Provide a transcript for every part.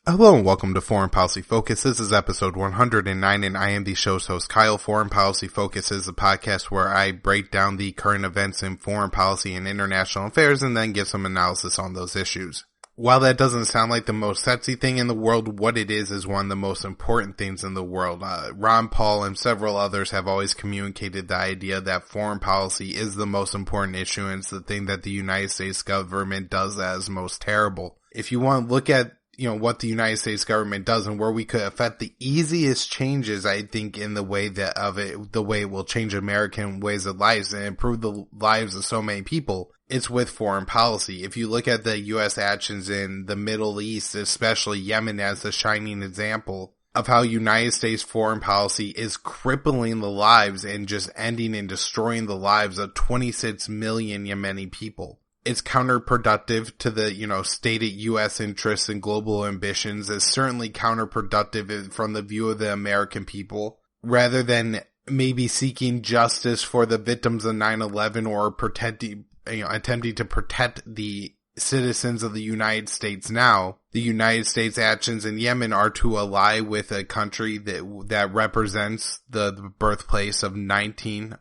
Hello and welcome to Foreign Policy Focus. This is episode 109 and I am the show's host, Kyle. Foreign Policy Focus is a podcast where I break down the current events in foreign policy and international affairs and then give some analysis on those issues. While that doesn't sound like the most sexy thing in the world, what it is one of the most important things in the world. Ron Paul and several others have always communicated the idea that foreign policy is the most important issue and it's the thing that the United States government does that is most terrible. If you want to look at what the United States government does and where we could affect the easiest changes, I think, in the way it will change American ways of lives and improve the lives of so many people, it's with foreign policy. If you look at the U.S. actions in the Middle East, especially Yemen as the shining example of how United States foreign policy is crippling the lives and just ending and destroying the lives of 26 million Yemeni people. It's counterproductive to the, stated U.S. interests and global ambitions. It's certainly counterproductive from the view of the American people. Rather than maybe seeking justice for the victims of 9/11 or attempting to protect the citizens of the United States now, the United States actions in Yemen are to ally with a country that represents the birthplace of 14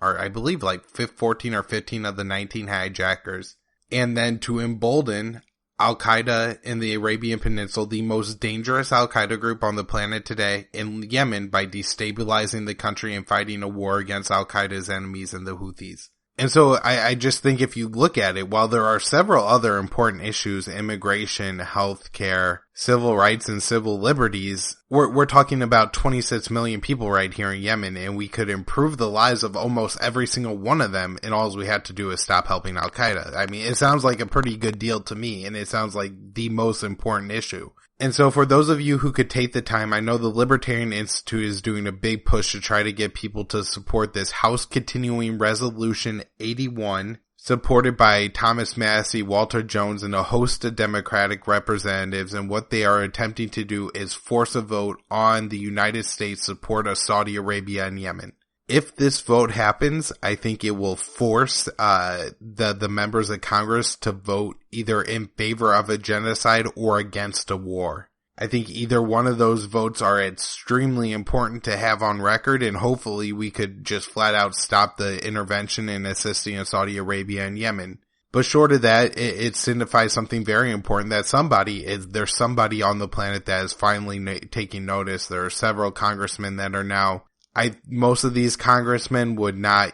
or 15 of the 19 hijackers. And then to embolden Al-Qaeda in the Arabian Peninsula, the most dangerous Al-Qaeda group on the planet today, in Yemen by destabilizing the country and fighting a war against Al-Qaeda's enemies and the Houthis. And so I just think if you look at it, while there are several other important issues, immigration, healthcare, civil rights, and civil liberties, we're talking about 26 million people right here in Yemen, and we could improve the lives of almost every single one of them, and all we had to do is stop helping Al-Qaeda. I mean, it sounds like a pretty good deal to me, and it sounds like the most important issue. And so for those of you who could take the time, I know the Libertarian Institute is doing a big push to try to get people to support this House Continuing Resolution 81, supported by Thomas Massie, Walter Jones, and a host of Democratic representatives. And what they are attempting to do is force a vote on the United States' support of Saudi Arabia and Yemen. If this vote happens, I think it will force the members of Congress to vote either in favor of a genocide or against a war. I think either one of those votes are extremely important to have on record, and hopefully we could just flat out stop the intervention and assisting in Saudi Arabia and Yemen. But short of that, it signifies something very important, that there's somebody on the planet that is finally taking notice. There are several congressmen that are now, most of these congressmen would not,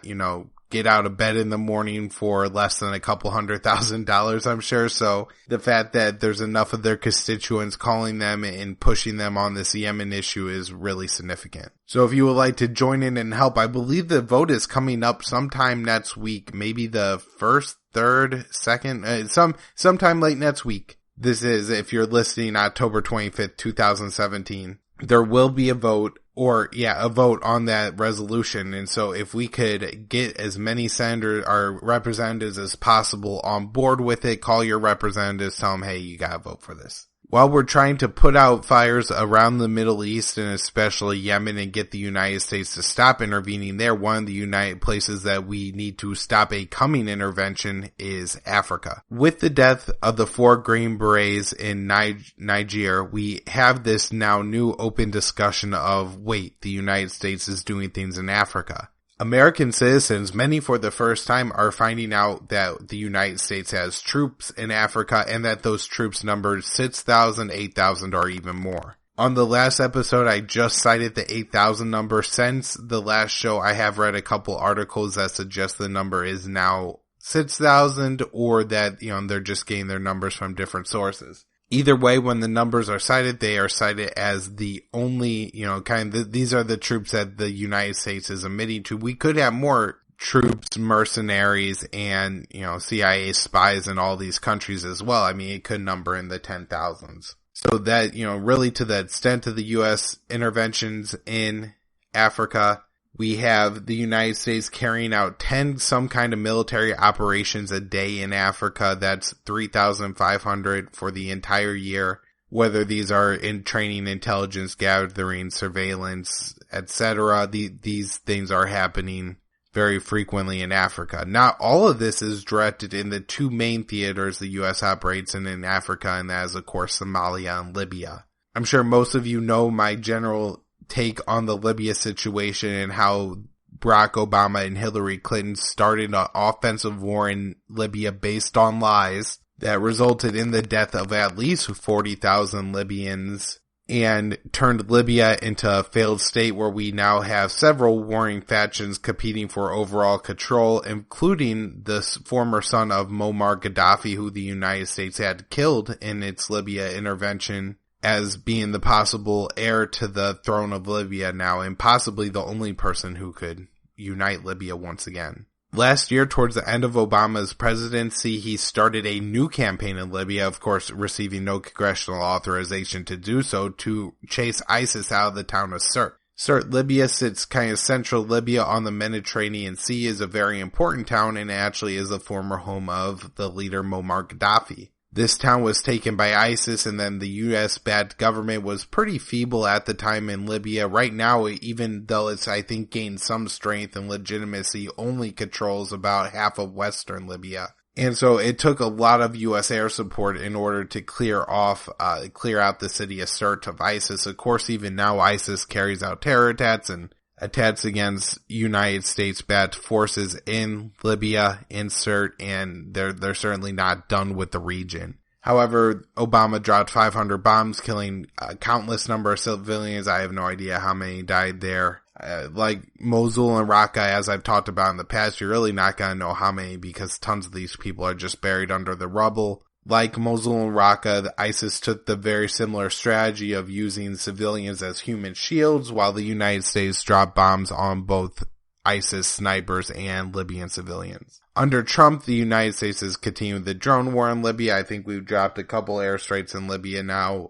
get out of bed in the morning for less than a couple $100,000, I'm sure. So the fact that there's enough of their constituents calling them and pushing them on this Yemen issue is really significant. So if you would like to join in and help, I believe the vote is coming up sometime next week, maybe the 1st, 3rd, 2nd, sometime late next week. This is, if you're listening, October 25th, 2017. There will be a vote on that resolution. And so if we could get as many senators or representatives as possible on board with it, call your representatives, tell them, hey, you gotta vote for this. While we're trying to put out fires around the Middle East and especially Yemen and get the United States to stop intervening there, one of the United places that we need to stop a coming intervention is Africa. With the death of the 4 Green Berets in Niger, we have this now new open discussion of, wait, the United States is doing things in Africa. American citizens, many for the first time, are finding out that the United States has troops in Africa and that those troops number 6,000, 8,000, or even more. On the last episode, I just cited the 8,000 number. Since the last show, I have read a couple articles that suggest the number is now 6,000 or that, they're just getting their numbers from different sources. Either way, when the numbers are cited, they are cited as the only, these are the troops that the United States is admitting to. We could have more troops, mercenaries, and, CIA spies in all these countries as well. I mean, it could number in the 10,000s. So that, really to the extent of the U.S. interventions in Africa, we have the United States carrying out 10 some kind of military operations a day in Africa. That's 3,500 for the entire year, whether these are in training, intelligence gathering, surveillance, etc. These things are happening very frequently in Africa. Not all of this is directed in the 2 main theaters the U.S. operates in Africa, and that is, of course, Somalia and Libya. I'm sure most of you know my general take on the Libya situation and how Barack Obama and Hillary Clinton started an offensive war in Libya based on lies that resulted in the death of at least 40,000 Libyans and turned Libya into a failed state where we now have several warring factions competing for overall control, including the former son of Muammar Gaddafi, who the United States had killed in its Libya intervention, as being the possible heir to the throne of Libya now, and possibly the only person who could unite Libya once again. Last year, towards the end of Obama's presidency, he started a new campaign in Libya, of course receiving no congressional authorization to do so, to chase ISIS out of the town of Sirte. Sirte, Libya sits kind of central Libya on the Mediterranean Sea, is a very important town, and actually is the former home of the leader Muammar Gaddafi. This town was taken by ISIS, and then the US-backed government was pretty feeble at the time in Libya. Right now, even though it's, I think, gained some strength and legitimacy, only controls about half of western Libya. And so it took a lot of US air support in order to clear out the city of Sirte of ISIS. Of course, even now, ISIS carries out terror attacks and attacks against United States-backed forces in Libya, in Sirte, and they're certainly not done with the region. However, Obama dropped 500 bombs, killing a countless number of civilians. I have no idea how many died there. Like Mosul and Raqqa, as I've talked about in the past, you're really not going to know how many because tons of these people are just buried under the rubble. Like Mosul and Raqqa, ISIS took the very similar strategy of using civilians as human shields, while the United States dropped bombs on both ISIS snipers and Libyan civilians. Under Trump, the United States has continued the drone war in Libya. I think we've dropped a couple airstrikes in Libya now,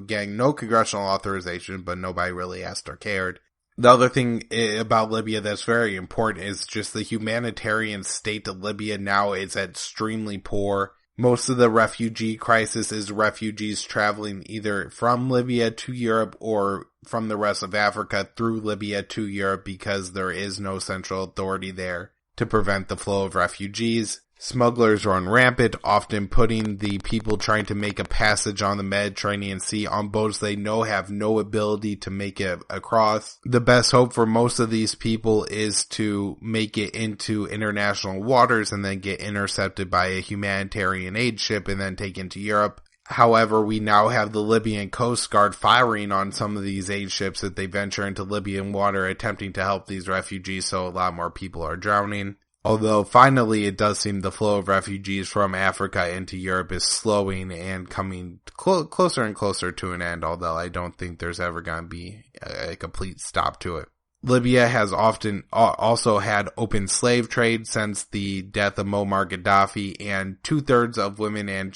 getting no congressional authorization, but nobody really asked or cared. The other thing about Libya that's very important is just the humanitarian state of Libya now is extremely poor. Most of the refugee crisis is refugees traveling either from Libya to Europe or from the rest of Africa through Libya to Europe because there is no central authority there to prevent the flow of refugees. Smugglers run rampant, often putting the people trying to make a passage on the Mediterranean Sea on boats they know have no ability to make it across. The best hope for most of these people is to make it into international waters and then get intercepted by a humanitarian aid ship and then taken to Europe. However, we now have the Libyan Coast Guard firing on some of these aid ships that they venture into Libyan water attempting to help these refugees, so a lot more people are drowning. Although finally it does seem the flow of refugees from Africa into Europe is slowing and coming closer and closer to an end, although I don't think there's ever going to be a complete stop to it. Libya has often also had open slave trade since the death of Muammar Gaddafi, and half of women and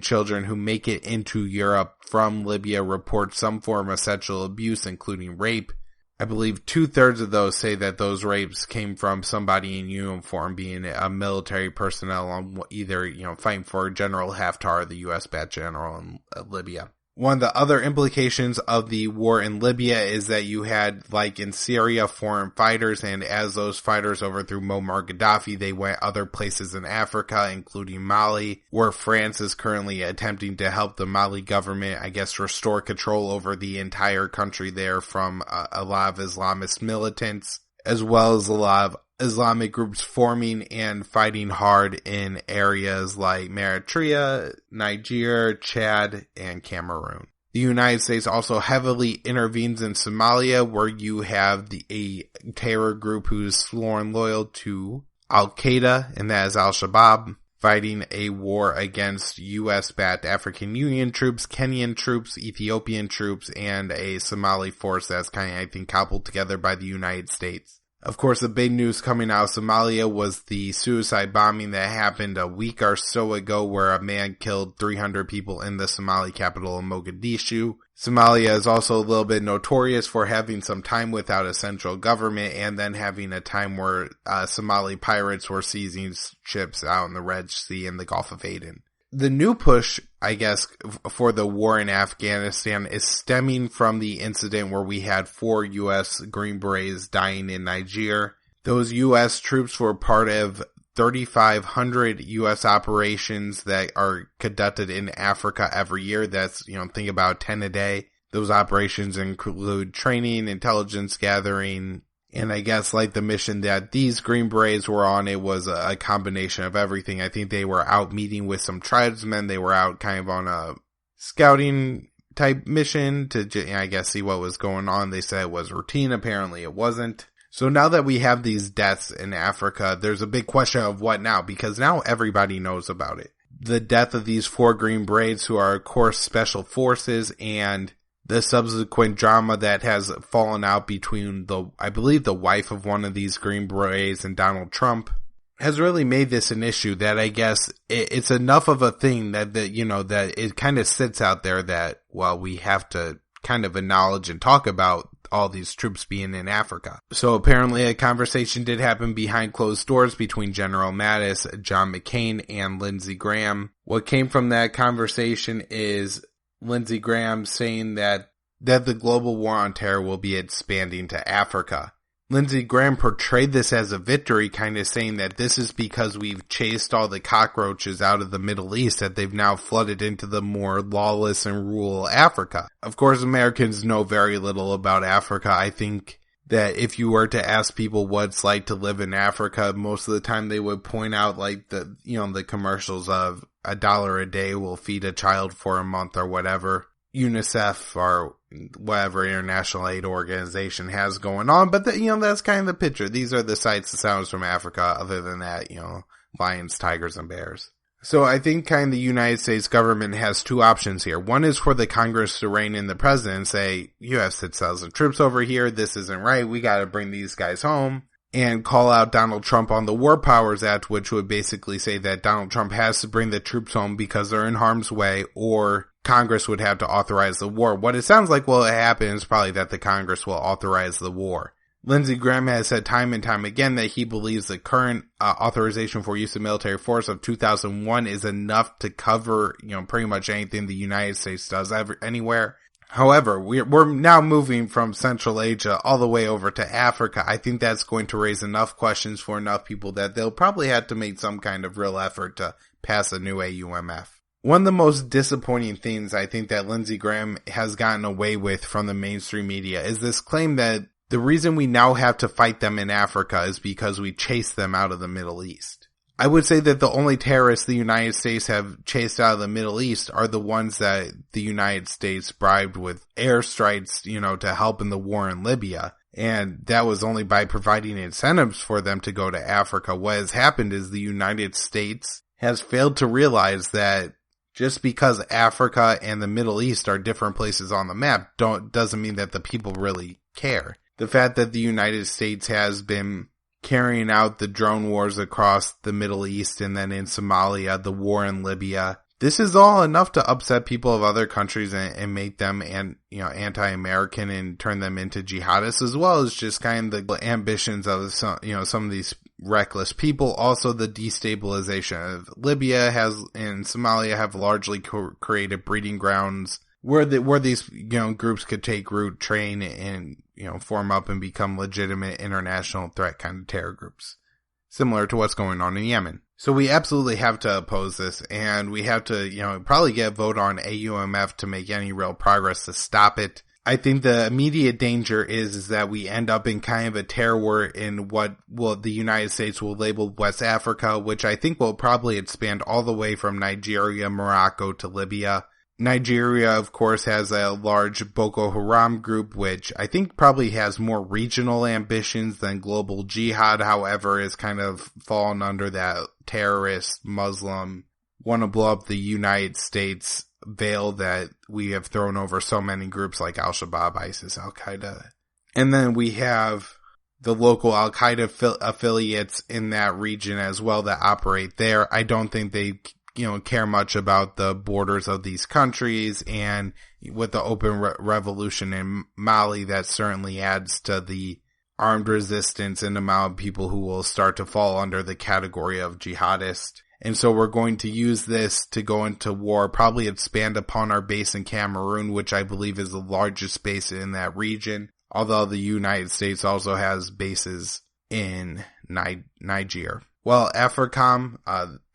children who make it into Europe from Libya report some form of sexual abuse, including rape. I believe 2/3 of those say that those rapes came from somebody in uniform, being a military personnel on either, fighting for General Hekmatyar, the US-backed general in Libya. One of the other implications of the war in Libya is that you had, like in Syria, foreign fighters, and as those fighters overthrew Muammar Gaddafi, they went other places in Africa, including Mali, where France is currently attempting to help the Mali government, restore control over the entire country there from a lot of Islamist militants, as well as a lot of Islamic groups forming and fighting hard in areas like Eritrea, Niger, Chad, and Cameroon. The United States also heavily intervenes in Somalia, where you have a terror group who's sworn loyal to Al-Qaeda, and that is Al-Shabaab, fighting a war against US-backed African Union troops, Kenyan troops, Ethiopian troops, and a Somali force that's cobbled together by the United States. Of course, the big news coming out of Somalia was the suicide bombing that happened a week or so ago, where a man killed 300 people in the Somali capital of Mogadishu. Somalia is also a little bit notorious for having some time without a central government, and then having a time where Somali pirates were seizing ships out in the Red Sea and the Gulf of Aden. The new push, for the war in Afghanistan is stemming from the incident where we had 4 U.S. Green Berets dying in Niger. Those U.S. troops were part of 3,500 U.S. operations that are conducted in Africa every year. That's, think about 10 a day. Those operations include training, intelligence gathering, and I guess like the mission that these Green Berets were on, it was a combination of everything. I think they were out meeting with some tribesmen. They were out kind of on a scouting type mission to, I guess, see what was going on. They said it was routine. Apparently it wasn't. So now that we have these deaths in Africa, there's a big question of what now, because now everybody knows about it. The death of these 4 Green Berets, who are, of course, special forces, and the subsequent drama that has fallen out between I believe the wife of one of these Green Berets and Donald Trump, has really made this an issue that I guess it's enough of a thing that that it kind of sits out there that, well, we have to kind of acknowledge and talk about all these troops being in Africa. So apparently a conversation did happen behind closed doors between General Mattis, John McCain, and Lindsey Graham. What came from that conversation is Lindsey Graham saying that the global war on terror will be expanding to Africa. Lindsey Graham portrayed this as a victory, kind of saying that this is because we've chased all the cockroaches out of the Middle East, that they've now flooded into the more lawless and rural Africa. Of course, Americans know very little about Africa. I think that if you were to ask people what it's like to live in Africa, most of the time they would point out like the commercials of $1 a day will feed a child for a month or whatever UNICEF or whatever international aid organization has going on. But that's kind of the picture. These are the sights and sounds from Africa. Other than that, lions, tigers, and bears. So I think kind of the United States government has 2 options here. One is for the Congress to rein in the president and say, you have 6,000 troops over here. This isn't right. We got to bring these guys home. And call out Donald Trump on the War Powers Act, which would basically say that Donald Trump has to bring the troops home because they're in harm's way, or Congress would have to authorize the war. What it sounds like will happen is probably that the Congress will authorize the war. Lindsey Graham has said time and time again that he believes the current authorization for use of military force of 2001 is enough to cover, pretty much anything the United States does anywhere. However, we're now moving from Central Asia all the way over to Africa. I think that's going to raise enough questions for enough people that they'll probably have to make some kind of real effort to pass a new AUMF. One of the most disappointing things I think that Lindsey Graham has gotten away with from the mainstream media is this claim that the reason we now have to fight them in Africa is because we chased them out of the Middle East. I would say that the only terrorists the United States have chased out of the Middle East are the ones that the United States bribed with airstrikes, to help in the war in Libya. And that was only by providing incentives for them to go to Africa. What has happened is the United States has failed to realize that just because Africa and the Middle East are different places on the map doesn't mean that the people really care. The fact that the United States has been carrying out the drone wars across the Middle East and then in Somalia, the war in Libya. This is all enough to upset people of other countries and make them anti-American and turn them into jihadists, as well as just kind of the ambitions of some of these reckless people. Also, the destabilization of Libya and Somalia have largely created breeding grounds where these groups could take root, train, and form up and become legitimate international threat kind of terror groups, similar to what's going on in Yemen. So we absolutely have to oppose this, and we have to probably get a vote on AUMF to make any real progress to stop it. I think the immediate danger is that we end up in kind of a terror war in what the United States will label West Africa, which I think will probably expand all the way from Nigeria, Morocco to Libya. Nigeria, of course, has a large Boko Haram group, which I think probably has more regional ambitions than global jihad, however, is kind of fallen under that terrorist, Muslim, want to blow up the United States veil that we have thrown over so many groups like Al-Shabaab, ISIS, Al-Qaeda. And then we have the local Al-Qaeda affiliates in that region as well that operate there. I don't think they care much about the borders of these countries, and with the open revolution in Mali, that certainly adds to the armed resistance and amount of people who will start to fall under the category of jihadist. And so we're going to use this to go into war, probably expand upon our base in Cameroon, which I believe is the largest base in that region, although the United States also has bases in Niger. Well, AFRICOM,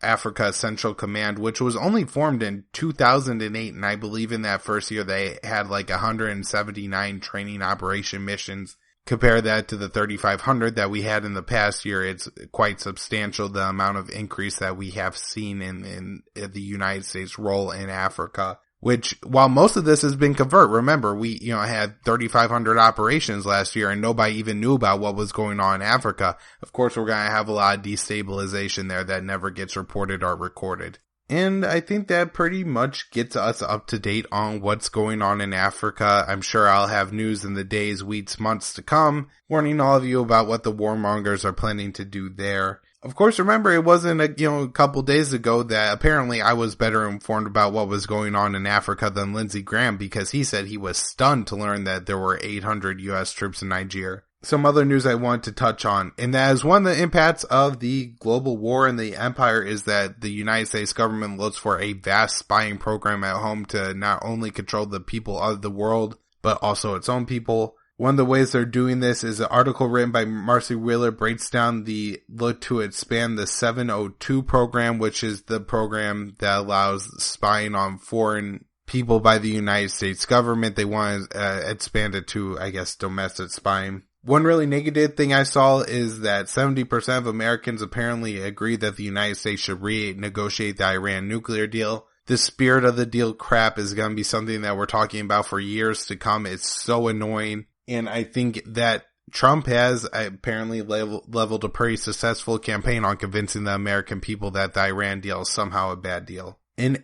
Africa Central Command, which was only formed in 2008, and I believe in that first year they had like 179 training operation missions. Compare that to the 3,500 that we had in the past year. It's quite substantial, the amount of increase that we have seen in the United States role in Africa. Which, while most of this has been covert, remember, we, had 3,500 operations last year and nobody even knew about what was going on in Africa. Of course, we're going to have a lot of destabilization there that never gets reported or recorded. And I think that pretty much gets us up to date on what's going on in Africa. I'm sure I'll have news in the days, weeks, months to come, warning all of you about what the warmongers are planning to do there. Of course, remember, it wasn't a couple days ago that apparently I was better informed about what was going on in Africa than Lindsey Graham, because he said he was stunned to learn that there were 800 U.S. troops in Niger. Some other news I want to touch on, and that is one of the impacts of the global war and the empire, is that the United States government looks for a vast spying program at home to not only control the people of the world, but also its own people. One of the ways they're doing this is an article written by Marcy Wheeler breaks down the look to expand the 702 program, which is the program that allows spying on foreign people by the United States government. They want to expand it to, I guess, domestic spying. One really negative thing I saw is that 70% of Americans apparently agree that the United States should renegotiate the Iran nuclear deal. The spirit of the deal crap is going to be something that we're talking about for years to come. It's so annoying. And I think that Trump has apparently leveled a pretty successful campaign on convincing the American people that the Iran deal is somehow a bad deal. In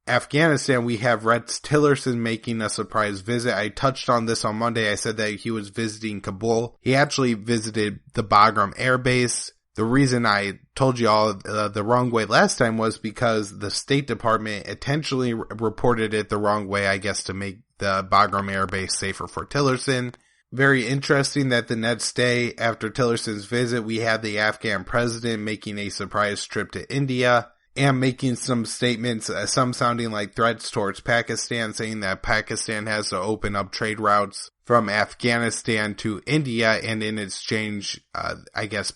Afghanistan, we have Rex Tillerson making a surprise visit. I touched on this on Monday. I said that he was visiting Kabul. He actually visited the Bagram Air Base. The reason I told you all the wrong way last time was because the State Department intentionally reported it the wrong way, I guess, to make the Bagram Air Base safer for Tillerson. Very interesting that the next day after Tillerson's visit, we had the Afghan president making a surprise trip to India and making some statements, some sounding like threats towards Pakistan, saying that Pakistan has to open up trade routes from Afghanistan to India, and in exchange, I guess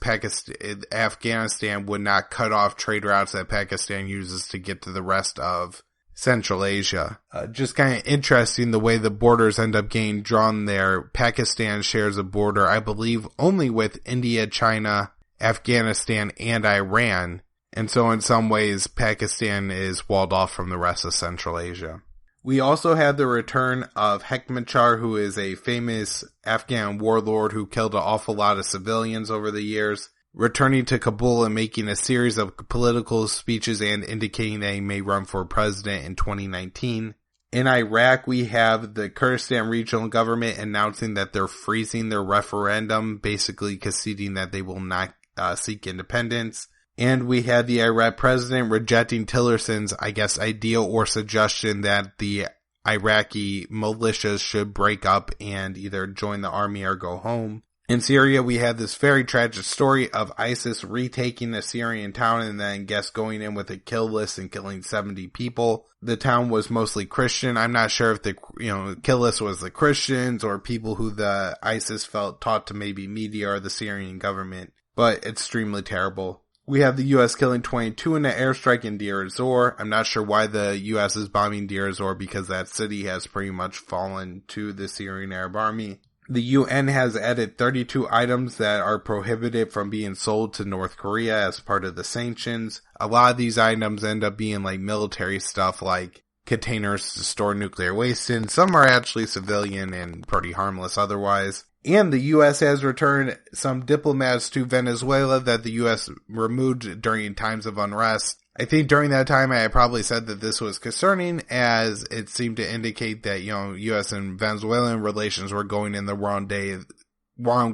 Afghanistan would not cut off trade routes that Pakistan uses to get to the rest of Central Asia. Just kind of interesting the way the borders end up getting drawn there. Pakistan shares a border, I believe, only with India, China, Afghanistan, and Iran. And so in some ways, Pakistan is walled off from the rest of Central Asia. We also had the return of Hekmatyar, who is a famous Afghan warlord who killed an awful lot of civilians over the years, returning to Kabul and making a series of political speeches and indicating that he may run for president in 2019. In Iraq, we have the Kurdistan Regional Government announcing that they're freezing their referendum, basically conceding that they will not seek independence. And we had the Iraq president rejecting Tillerson's, I guess, idea or suggestion that the Iraqi militias should break up and either join the army or go home. In Syria, we had this very tragic story of ISIS retaking a Syrian town and then going in with a kill list and killing 70 people. The town was mostly Christian. I'm not sure if the kill list was the Christians or people who the ISIS felt taught to maybe media or the Syrian government, but extremely terrible. We have the U.S. killing 22 in an airstrike in Deir Ezzor. I'm not sure why the U.S. is bombing Deir Ezzor, because that city has pretty much fallen to the Syrian Arab Army. The UN has added 32 items that are prohibited from being sold to North Korea as part of the sanctions. A lot of these items end up being like military stuff, like containers to store nuclear waste in. Some are actually civilian and pretty harmless otherwise. And the U.S. has returned some diplomats to Venezuela that the U.S. removed during times of unrest. I think during that time I probably said that this was concerning, as it seemed to indicate that, U.S. and Venezuelan relations were going in the wrong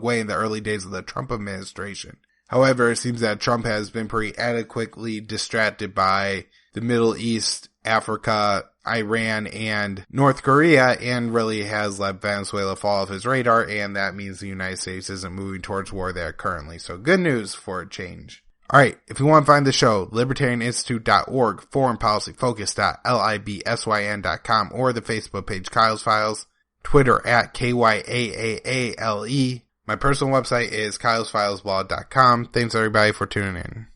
way in the early days of the Trump administration. However, it seems that Trump has been pretty adequately distracted by the Middle East, Africa, Iran, and North Korea, and really has let Venezuela fall off his radar, and that means the United States isn't moving towards war there currently. So good news for a change. Alright, if you want to find the show, libertarianinstitute.org, foreignpolicyfocus.libsyn.com, or the Facebook page Kyle's Files, Twitter at KYAAALE, My personal website is kylesfilesblog.com. Thanks everybody for tuning in.